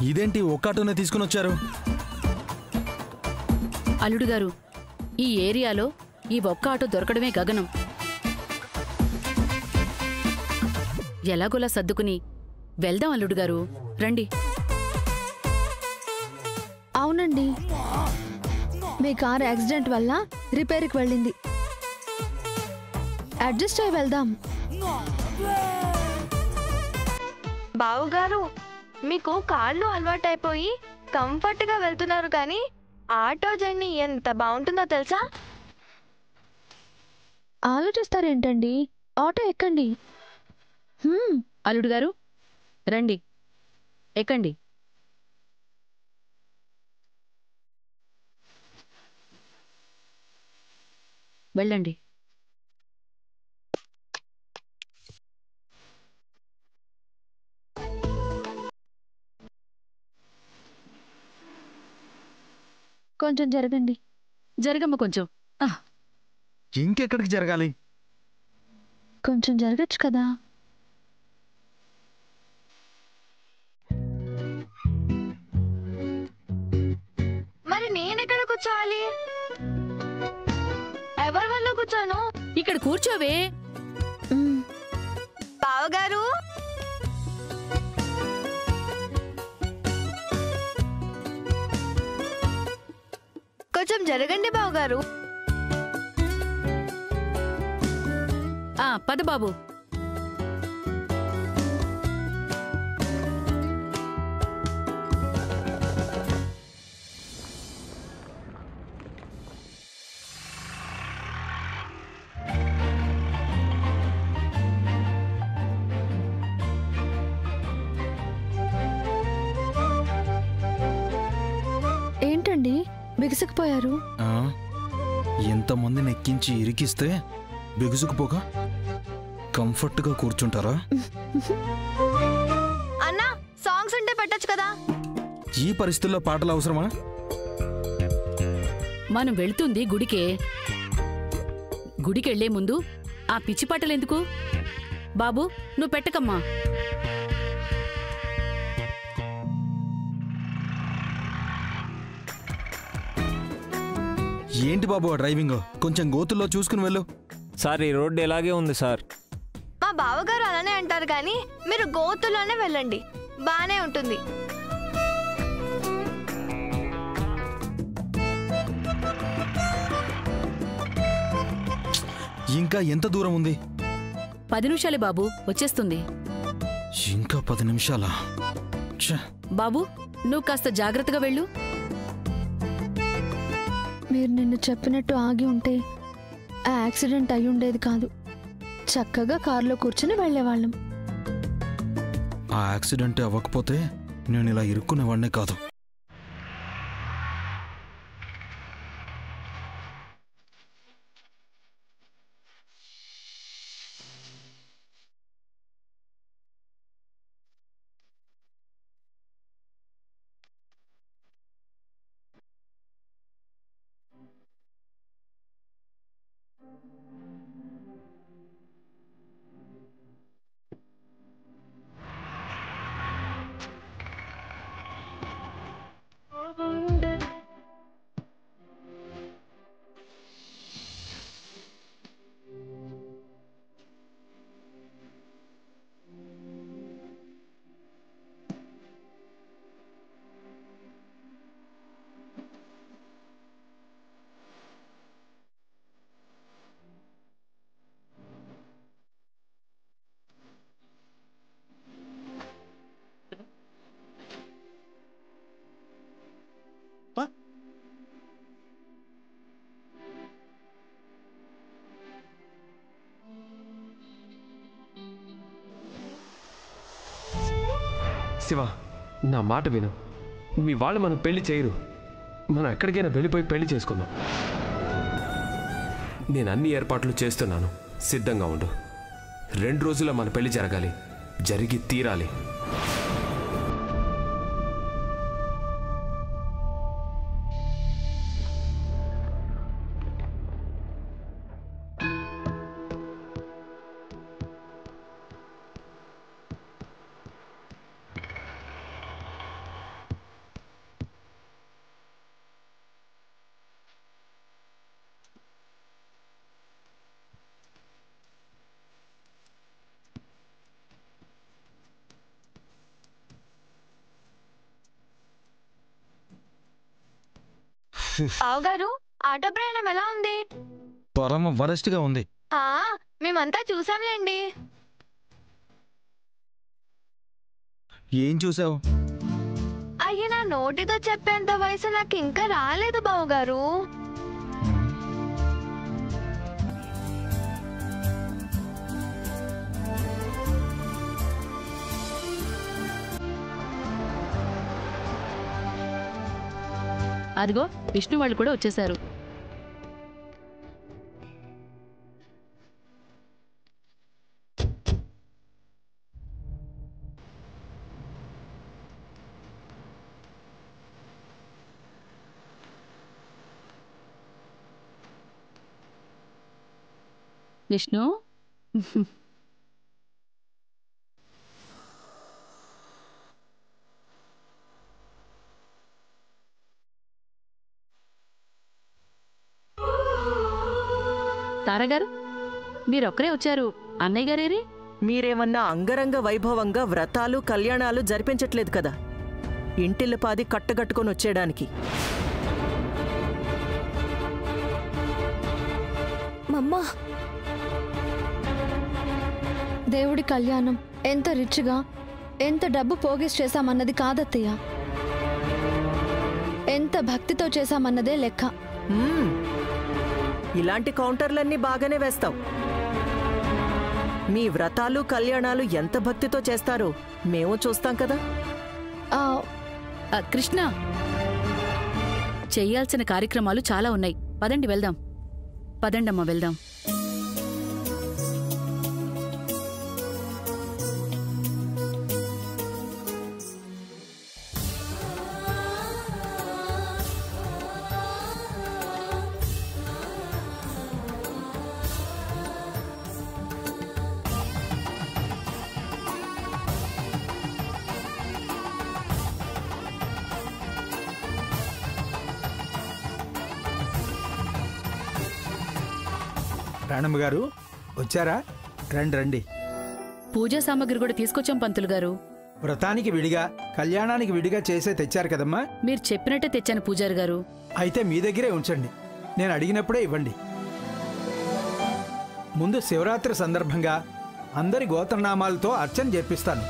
ఇదేంటి ఒక్క ఆటోనే తీసుకుని వచ్చారు? అల్లుడు గారు, ఈ ఏరియాలో ఈ ఒక్క ఆటో దొరకడమే గగనం. ఎలాగోలా సర్దుకుని వెళ్దాం అల్లుడు గారు, రండి. అవునండి, మీ కార్ యాక్సిడెంట్ వల్ల రిపేర్కి వెళ్ళింది. అడ్జస్ట్ అయి వెళ్దాం. బావుగారు, మీకు కాళ్ళు అలవాటైపోయి కంఫర్ట్గా వెళ్తున్నారు, కానీ ఆటో జర్నీ ఎంత బాగుంటుందో తెలుసా? ఆలోచిస్తారేంటండి, ఆటో ఎక్కండి. అల్లుడు గారు, రండి, ఎక్కండి. వెళ్ళండి. కొంచెం జరగండి. జరగమ్మ కొంచెం. ఇంకెక్కడికి జరగాలి? కొంచెం జరగచ్చు కదా. మరి నేనెక్కడ కూర్చోవాలి? ఎవరి వల్ల కూర్చోను? ఇక్కడ కూర్చోవే. బావగారు, కొంచెం జరగండి బావగారు. పద బాబు. ఏంటండి బిగుసుకుపోయారు? ఎంతమందిని ఎక్కించి ఇరికిస్తే బిగుసుకుపోగా కంఫర్ట్గా కూర్చుంటారా? అన్నా, సాంగ్స్ ఉంటే పెట్టచ్చు కదా. ఈ పరిస్థితుల్లో పాటలు అవసరమా? మనం వెళ్తుంది గుడికే. గుడికెళ్లే ముందు ఆ పిచ్చి పాటలెందుకు? బాబు, నువ్వు పెట్టకమ్మా. ఏంటి బాబు డ్రైవింగ్? కొంచెం గోతుల్లో చూసుకుని వెళ్ళు. సార్, ఈ రోడ్డు ఎలాగే ఉంది సార్. మా బావగారు అలానే అంటారు, కానీ మీరు గోతుల్లోనే వెళ్ళండి, బానే ఉంటుంది. ఇంకా ఎంత దూరం ఉంది? 10 నిమిషాలే బాబు, వచ్చేస్తుంది. ఇంకా 10 నిమిషాలా? బాబు, నువ్వు కాస్త జాగ్రత్తగా వెళ్ళు. మీరు నిన్ను చెప్పినట్టు ఆగి ఉంటే ఆ యాక్సిడెంట్ అయి ఉండేది కాదు. చక్కగా కారులో కూర్చుని వెళ్ళేవాళ్ళం. ఆ యాక్సిడెంట్ అవ్వకపోతే నేను ఇలా ఇరుక్కునేవాడినే కాదు. శివ, నా మాట విను. మీ వాళ్ళు మనం పెళ్లి చేయరు. మనం ఎక్కడికైనా వెళ్ళిపోయి పెళ్లి చేసుకుందాం. నేను అన్ని ఏర్పాట్లు చేస్తున్నాను, సిద్ధంగా ఉండు. 2 రోజుల్లో మన పెళ్లి జరగాలి, జరిగి తీరాలి. బావగారు ఆటో ప్రయాణం ఎలా ఉంది? పరమ వరస్ట్గా ఉంది. మేమంతా చూసాంలేండి. ఏం చూసావు? అయ్యి నా నోటితో చెప్పేంత వయసు నాకు ఇంకా రాలేదు బావగారు. అదిగో విష్ణు వాళ్ళు కూడా వచ్చేసారు. విష్ణు తారగారు మీరొక్కరే వచ్చారు. అన్నయ్య గారేరి? మీరేమన్నా అంగరంగ వైభవంగా వ్రతాలు కళ్యాణాలు జరిపించట్లేదు కదా, ఇంటిల్లిపాది కట్టగట్టుకొని వచ్చేయడానికి. మమ్మా, దేవుడి కళ్యాణం ఎంత రిచ్గా ఎంత డబ్బు పోగేసి చేశామన్నది కాదత్తయ్య, ఎంత భక్తితో చేశామన్నదే లెక్క. ఇలాంటి కౌంటర్లన్నీ బాగానే వేస్తావు. మీ వ్రతాలు కళ్యాణాలు ఎంత భక్తితో చేస్తారో మేము చూస్తాం కదా. కృష్ణ, చెయ్యాల్సిన కార్యక్రమాలు చాలా ఉన్నాయి. పదండి వెళ్దాం. పదండమ్మా వెళ్దాం. రాణమ్మ గారు వచ్చారా? రండి రండి. పూజా సామాగ్రి కూడా తీసుకొచ్చాం పంతులు గారు. వ్రతానికి విడిగా కళ్యాణానికి విడిగా చేసే తెచ్చారు కదమ్మా. మీరు చెప్పినట్టే తెచ్చాను పూజారి గారు. అయితే మీ దగ్గరే ఉంచండి, నేను అడిగినప్పుడే ఇవ్వండి. ముందు శివరాత్రి సందర్భంగా అందరి గోత్రనామాలతో అర్చన చేపిస్తాను.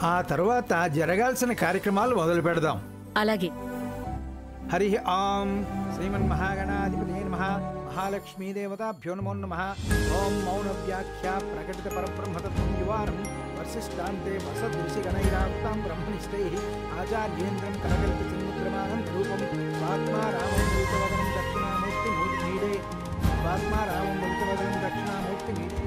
ఆ తర్వాత జరగాల్సిన కార్యక్రమాలు మొదలు పెడదాం. అలాగే. హరి ఓం శ్రీమన్మహాగణాధిపతే నమః. మహాలక్ష్మీదేవతాభ్యో నమో నమః. ఓం మౌన వ్యాఖ్యా ప్రకటిత పరబ్రహ్మతత్వం యువానం వర్షిష్టాంతే వసదృశిగణైరాప్తాం బ్రహ్మనిష్టైః ఆచార్యేంద్రం కలకల్ప చిన్ముద్రమానందరూపం స్వాత్మా రామం మూర్తవదనం దక్షిణామూర్తి మూర్తిమీడే. స్వాత్మా రామం మూర్తవదనం దక్షిణామూర్తి మీడే.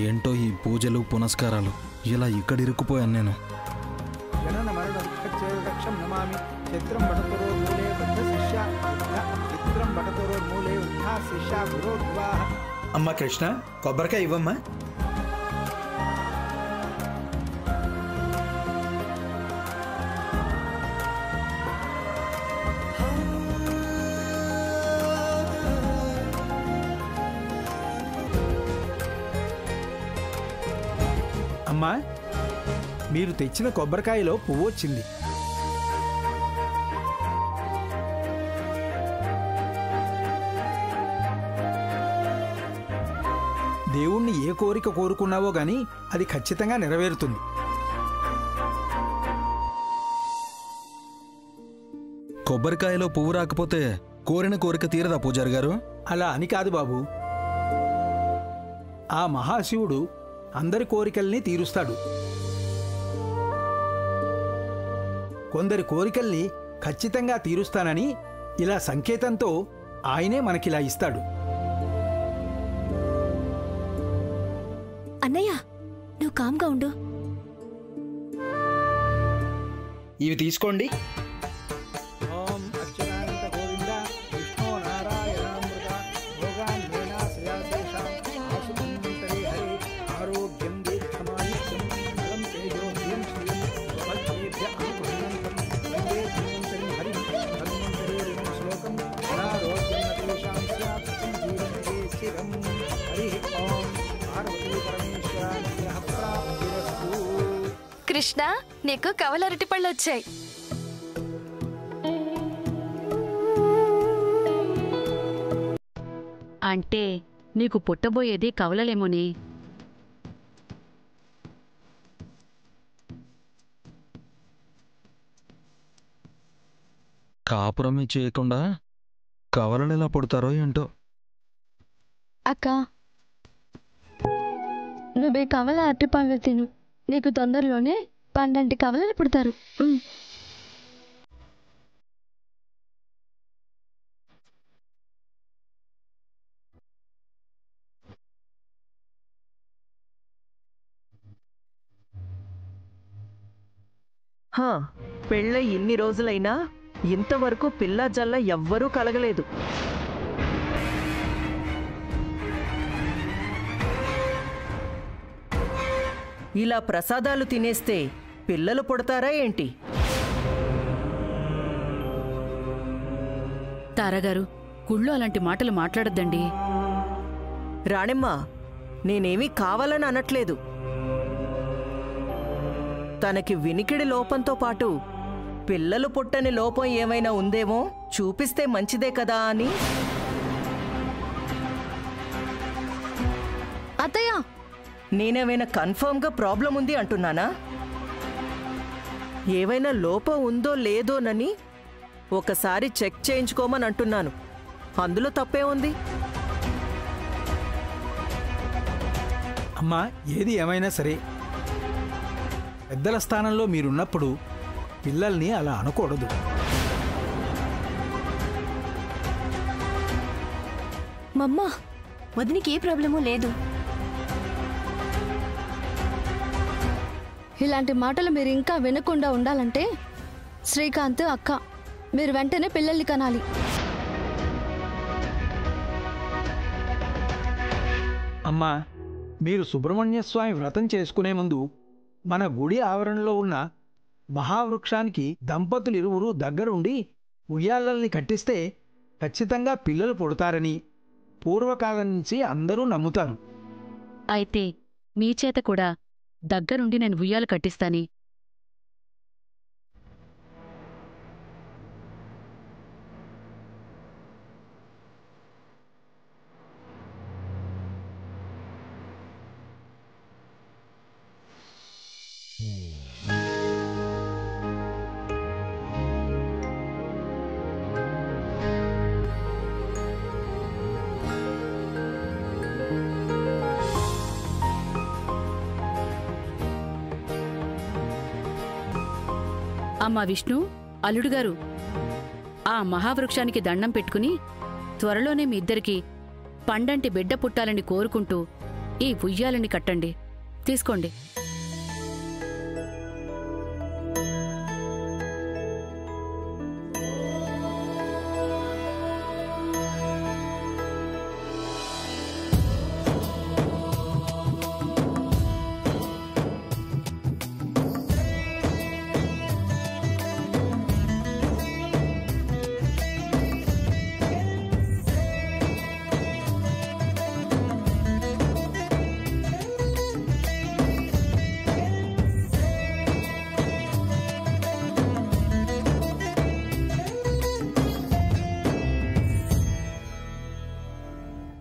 ఏంటో ఈ పూజలు పునస్కారాలు, ఇలా ఇక్కడ ఇరుక్కుపోయాను నేను. జనన మరణ దుఃఖచేరుడక్షం నమామి. చిత్రం బటతరో మూలే బద్ధ శిష్య చిత్రం బటతరో మూలే ఉద్ధా శిష్య గురో వివాహ. అమ్మ కృష్ణ, కొబ్బరికాయ ఇవ్వమ్మా. అమ్మా, మీరు తెచ్చిన కొబ్బరికాయలో పువ్వు వచ్చింది. దేవుణ్ణి ఏ కోరిక కోరుకున్నావో గాని అది ఖచ్చితంగా నెరవేరుతుంది. కొబ్బరికాయలో పువ్వు రాకపోతే కోరిన కోరిక తీరదా పూజారి గారు? అలా అని కాదు బాబు, ఆ మహాశివుడు అందరి కోరికల్ని తీరుస్తాడు. కొందరి కోరికల్ని ఖచ్చితంగా తీరుస్తానని ఇలా సంకేతంతో ఆయనే మనకిలా ఇస్తాడు. అన్నయ్య, నువ్వు కామ్గా ఉండు. ఇవి తీసుకోండి. ఓం అచ్యుతానంద గోవింద విష్ణు నారాయణామృత భోగాన్ వేణాశ్రయాశేషాం ఆసుమంతరే హరే ఆరోగ్యం దీర్ఘమాయుష్యం బలం తేజోధ్యం శ్రియం స్వభక్తేభ్య అనుగ్రహంతం వందే ధన్వంతరిం హరిం ధన్వంతరే కృష్ణ, నీకు కవల అరటిపళ్ళు వచ్చాయి. అంటే నీకు పుట్టబోయేది కవలలేమోని. కాపురమే చేయకుండా కవలలు ఎలా పుడతారో ఏంటో. అక్క, నువ్వు ఈ కవల అరటిపళ్ళు తిను. నీకు తొందరలోనే 12 కవలలు పుడతారు. పెళ్ళై ఇన్ని రోజులైనా ఇంతవరకు పిల్లా జల్ల ఎవ్వరూ కలగలేదు. ఇలా ప్రసాదాలు తినేస్తే పిల్లలు పుడతారా ఏంటి? తారాగారు, గుళ్ళో అలాంటి మాటలు మాట్లాడొద్దండి. రాణెమ్మ, నేనేమీ కావాలని అనట్లేదు. తనకి వినికిడి లోపంతో పాటు పిల్లలు పుట్టని లోపం ఏమైనా ఉందేమో చూపిస్తే మంచిదే కదా అని. అత్తయ్య, నేనేమైనా కన్ఫర్మ్గా ప్రాబ్లం ఉంది అంటున్నానా? ఏవైనా లోపం ఉందో లేదోనని ఒకసారి చెక్ చేయించుకోమని అంటున్నాను. అందులో తప్పే ఉంది? అమ్మా, ఏది ఏమైనా సరే పెద్దల స్థానంలో మీరున్నప్పుడు పిల్లల్ని అలా అనకూడదు. మమ్మ, వదినికి ఏ ప్రాబ్లమూ లేదు. ఇలాంటి మాటలు మీరు ఇంకా వినకుండా ఉండాలంటే శ్రీకాంత్ అక్క, మీరు వెంటనే పిల్లల్ని కనాలి. అమ్మా, మీరు సుబ్రహ్మణ్య స్వామి వ్రతం చేసుకునే ముందు మన గుడి ఆవరణలో ఉన్న మహావృక్షానికి దంపతులు ఇరువురు దగ్గరుండి ఉయ్యాలల్ని కట్టిస్తే ఖచ్చితంగా పిల్లలు పుడతారని పూర్వకాలం నుంచి అందరూ నమ్ముతారు. అయితే మీ చేత కూడా దగ్గరుండి నేను ఉయ్యాలు కట్టిస్తాని. అమ్మా విష్ణు, అల్లుడుగారు, ఆ మహావృక్షానికి దండం పెట్టుకుని త్వరలోనే మీ ఇద్దరికి పండంటి బిడ్డ పుట్టాలని కోరుకుంటూ ఈ ఉయ్యాలని కట్టండి. తీసుకోండి.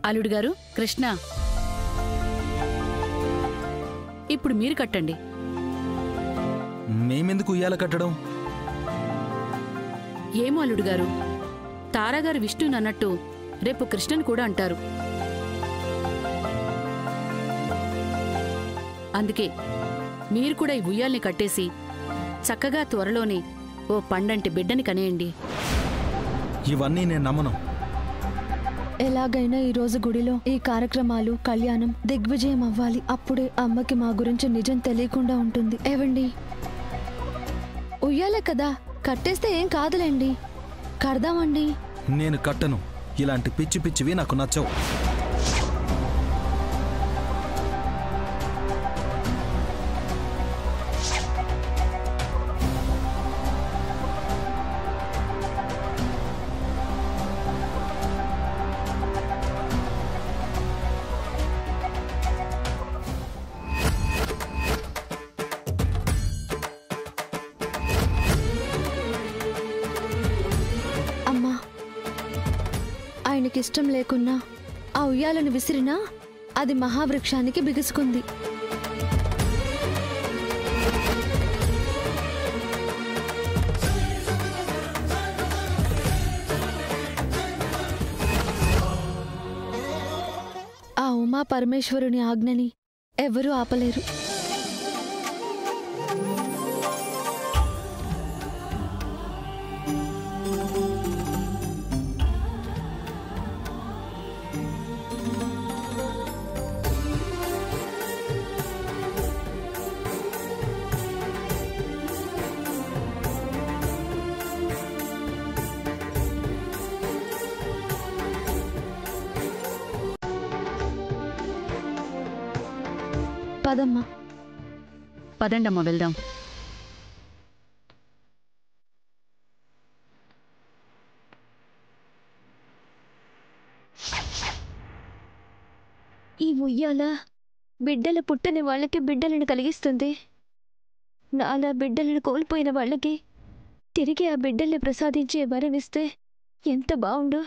అల్లుడుగారు, కృష్ణ, ఇప్పుడు మీరు కట్టండి. మేమెందుకు ఉయ్యాల కట్టడం? ఏమో అల్లుడుగారు, తారాగారు విష్ణుని అన్నట్టు రేపు కృష్ణని కూడా అంటారు. అందుకే మీరు కూడా ఈ ఉయ్యాల్ని కట్టేసి చక్కగా త్వరలోనే ఓ పండంటి బిడ్డని కనేయండి. ఇవన్నీ నేను నమ్మను. ఎలాగైనా ఈ రోజు గుడిలో ఈ కార్యక్రమాలు, కళ్యాణం దిగ్విజయం అవ్వాలి. అప్పుడే అమ్మకి మా గురించి నిజం తెలియకుండా ఉంటుంది. ఏవండి, ఉయ్యాలే కదా, కట్టేస్తే ఏం కాదులేండి, కడదామండి. నేను కట్టను. ఇలాంటి పిచ్చి పిచ్చివి నాకు నచ్చవు. తనకి ఇష్టం లేకున్నా ఆ ఉయ్యాలను విసిరినా అది మహావృక్షానికి బిగుసుకుంది. ఆ ఉమా పరమేశ్వరుని ఆజ్ఞని ఎవరూ ఆపలేరు. పదమ్మా. పదండమ్మా వెళ్దాం. ఈ ఉయ్యాల బిడ్డల పుట్టని వాళ్ళకి బిడ్డలను కలిగిస్తుంది. నాలా బిడ్డలను కోల్పోయిన వాళ్ళకి తిరిగి ఆ బిడ్డల్ని ప్రసాదించే వరమిస్తే ఎంత బావుండు.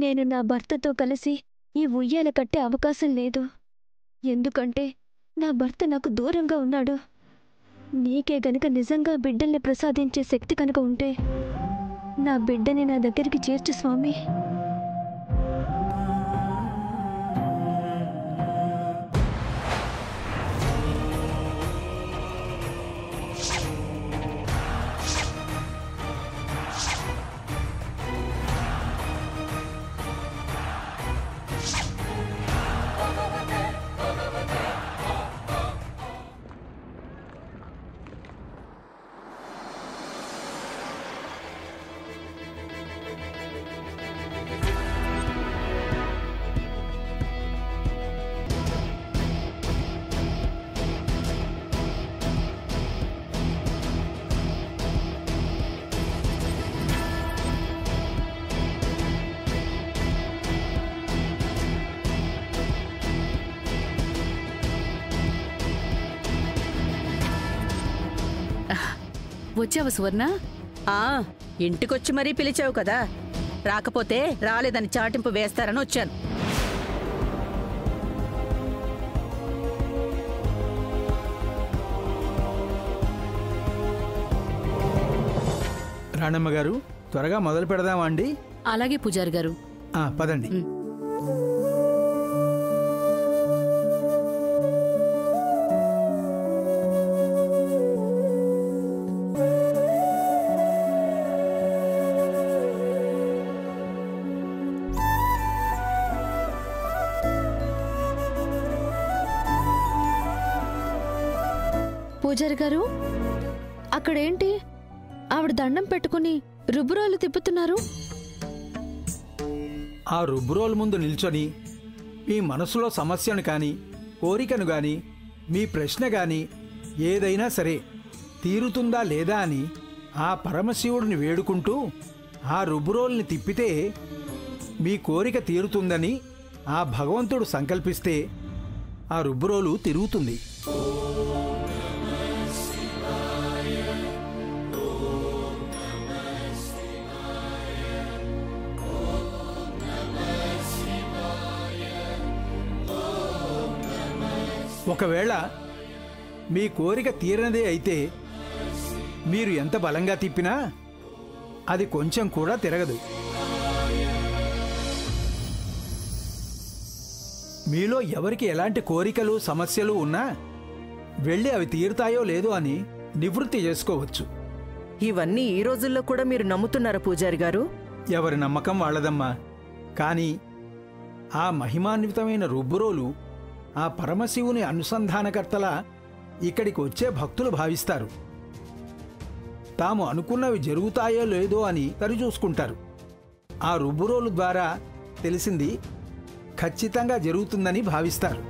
నేను నా భర్తతో కలిసి ఈ ఉయ్యాల కట్టే అవకాశం లేదు. ఎందుకంటే నా భర్త నాకు దూరంగా ఉన్నాడు. నీకే గనుక నిజంగా బిడ్డల్ని ప్రసాదించే శక్తి కనుక ఉంటే నా బిడ్డని నా దగ్గరికి చేర్చు స్వామి. వచ్చావా సువర్ణ? ఇంటికొచ్చి మరీ పిలిచావు కదా, రాకపోతే రాలేదని చాటింపు వేస్తారని వచ్చాను. రాణమ్మ గారు, త్వరగా మొదలు పెడదామా అండి? అలాగే పూజారి గారు. పదండి. పూజారి గారు, అక్కడేంటి ఆవిడ దండం పెట్టుకుని రుబ్బురోలు తిప్పుతున్నారు? ఆ రుబ్బురోలు ముందు నిల్చొని మీ మనసులో సమస్యను కానీ, కోరికను కానీ, మీ ప్రశ్న కానీ ఏదైనా సరే తీరుతుందా లేదా అని ఆ పరమశివుడిని వేడుకుంటూ ఆ రుబ్బురోల్ని తిప్పితే మీ కోరిక తీరుతుందని ఆ భగవంతుడు సంకల్పిస్తే ఆ రుబ్బురోలు తిరుగుతుంది. ఒకవేళ మీ కోరిక తీరనిదే అయితే మీరు ఎంత బలంగా తిప్పినా అది కొంచెం కూడా తిరగదు. మీలో ఎవరికి ఎలాంటి కోరికలు సమస్యలు ఉన్నా వెళ్ళి అవి తీరుతాయో లేదో అని నివృత్తి చేసుకోవచ్చు. ఇవన్నీ ఈ రోజుల్లో కూడా మీరు నమ్ముతున్నారా పూజారి గారు? ఎవరి నమ్మకం వాళ్ళదమ్మా. కానీ ఆ మహిమాన్వితమైన రుబ్బురోలు ఆ పరమశివుని అనుసంధానకర్తలా ఇక్కడికి వచ్చే భక్తులు భావిస్తారు. తాము అనుకున్నవి జరుగుతాయో లేదో అని సరిచూసుకుంటారు. ఆ రుబ్బురోలు ద్వారా తెలిసింది ఖచ్చితంగా జరుగుతుందని భావిస్తారు.